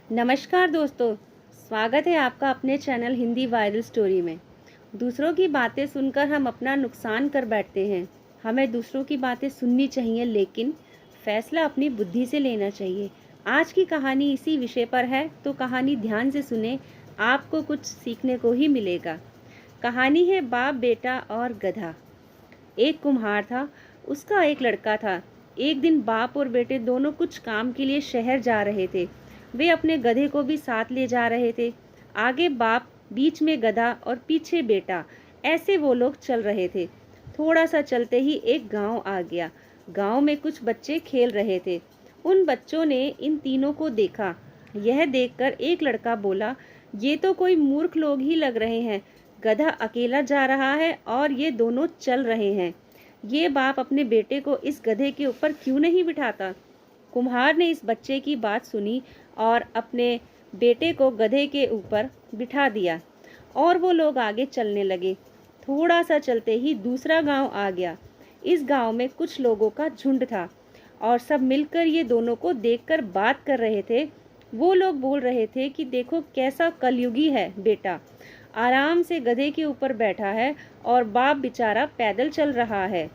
नमस्कार दोस्तों, स्वागत है आपका अपने चैनल हिंदी वायरल स्टोरी में। दूसरों की बातें सुनकर हम अपना नुकसान कर बैठते हैं। हमें दूसरों की बातें सुननी चाहिए, लेकिन फैसला अपनी बुद्धि से लेना चाहिए। आज की कहानी इसी विषय पर है, तो कहानी ध्यान से सुने, आपको कुछ सीखने को ही मिलेगा। कहानी है बाप, बेटा और गधा। एक कुम्हार था, उसका एक लड़का था। एक दिन बाप और बेटे दोनों कुछ काम के लिए शहर जा रहे थे। वे अपने गधे को भी साथ ले जा रहे थे। आगे बाप, बीच में गधा और पीछे बेटा, ऐसे वो लोग चल रहे थे। थोड़ा सा चलते ही एक गांव आ गया। गांव में कुछ बच्चे खेल रहे थे। उन बच्चों ने इन तीनों को देखा। यह देखकर एक लड़का बोला, ये तो कोई मूर्ख लोग ही लग रहे हैं। गधा अकेला जा रहा है और ये दोनों चल रहे हैं। ये बाप अपने बेटे को इस गधे के ऊपर क्यों नहीं बिठाता? कुम्हार ने इस बच्चे की बात सुनी और अपने बेटे को गधे के ऊपर बिठा दिया और वो लोग आगे चलने लगे। थोड़ा सा चलते ही दूसरा गांव आ गया। इस गांव में कुछ लोगों का झुंड था और सब मिलकर ये दोनों को देखकर बात कर रहे थे। वो लोग बोल रहे थे कि देखो कैसा कलयुगी है बेटा, आराम से गधे के ऊपर बैठा है और बाप बेचारा पैदल चल रहा है।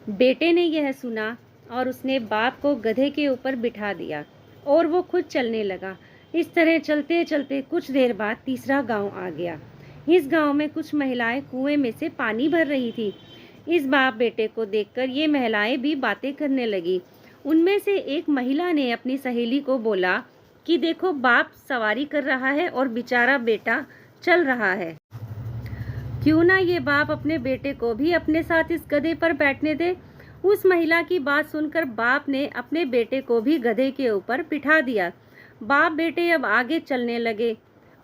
बेटे ने यह सुना और उसने बाप को गधे के ऊपर बिठा दिया और वो खुद चलने लगा। इस तरह चलते चलते कुछ देर बाद तीसरा गांव आ गया। इस गांव में कुछ महिलाएं कुएं में से पानी भर रही थी। इस बाप बेटे को देखकर ये महिलाएं भी बातें करने लगी। उनमें से एक महिला ने अपनी सहेली को बोला कि देखो बाप सवारी कर रहा है और बेचारा बेटा चल रहा है। क्यों ना ये बाप अपने बेटे को भी अपने साथ इस गधे पर बैठने दे। उस महिला की बात सुनकर बाप ने अपने बेटे को भी गधे के ऊपर बिठा दिया। बाप बेटे अब आगे चलने लगे।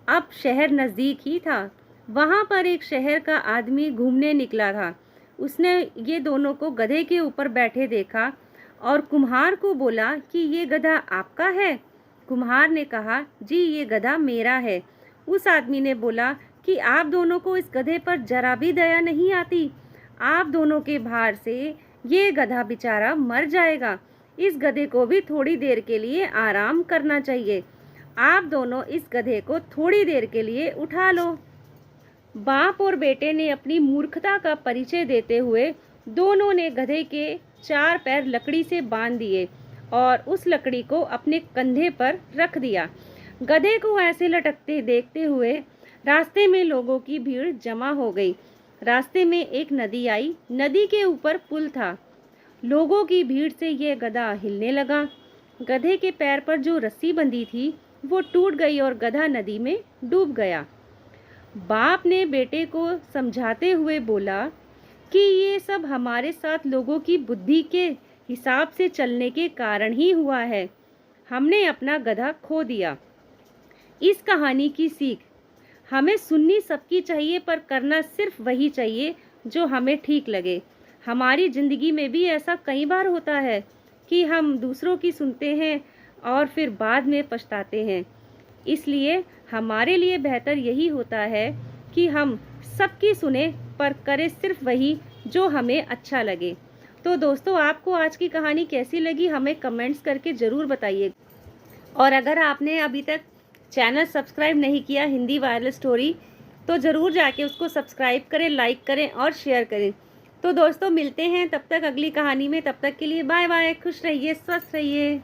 अब शहर नज़दीक ही था। वहाँ पर एक शहर का आदमी घूमने निकला था। उसने ये दोनों को गधे के ऊपर बैठे देखा और कुम्हार को बोला कि ये गधा आपका है? कुम्हार ने कहा, जी ये गधा मेरा है। उस आदमी ने बोला कि आप दोनों को इस गधे पर जरा भी दया नहीं आती। आप दोनों के भार से ये गधा बेचारा मर जाएगा। इस गधे को भी थोड़ी देर के लिए आराम करना चाहिए। आप दोनों इस गधे को थोड़ी देर के लिए उठा लो। बाप और बेटे ने अपनी मूर्खता का परिचय देते हुए दोनों ने गधे के 4 पैर लकड़ी से बांध दिए और उस लकड़ी को अपने कंधे पर रख दिया। गधे को ऐसे लटकते देखते हुए रास्ते में लोगों की भीड़ जमा हो गई। रास्ते में एक नदी आई। नदी के ऊपर पुल था। लोगों की भीड़ से यह गधा हिलने लगा। गधे के पैर पर जो रस्सी बंधी थी वो टूट गई और गधा नदी में डूब गया। बाप ने बेटे को समझाते हुए बोला कि ये सब हमारे साथ लोगों की बुद्धि के हिसाब से चलने के कारण ही हुआ है। हमने अपना गधा खो दिया। इस कहानी की सीख, हमें सुननी सबकी चाहिए पर करना सिर्फ वही चाहिए जो हमें ठीक लगे। हमारी ज़िंदगी में भी ऐसा कई बार होता है कि हम दूसरों की सुनते हैं और फिर बाद में पछताते हैं। इसलिए हमारे लिए बेहतर यही होता है कि हम सबकी सुने पर करें सिर्फ वही जो हमें अच्छा लगे। तो दोस्तों, आपको आज की कहानी कैसी लगी हमें कमेंट्स करके ज़रूर बताइए। और अगर आपने अभी तक चैनल सब्सक्राइब नहीं किया हिंदी वायरल स्टोरी, तो ज़रूर जाके उसको सब्सक्राइब करें, लाइक करें और शेयर करें। तो दोस्तों, मिलते हैं तब तक अगली कहानी में। तब तक के लिए बाय बाय। खुश रहिए, स्वस्थ रहिए।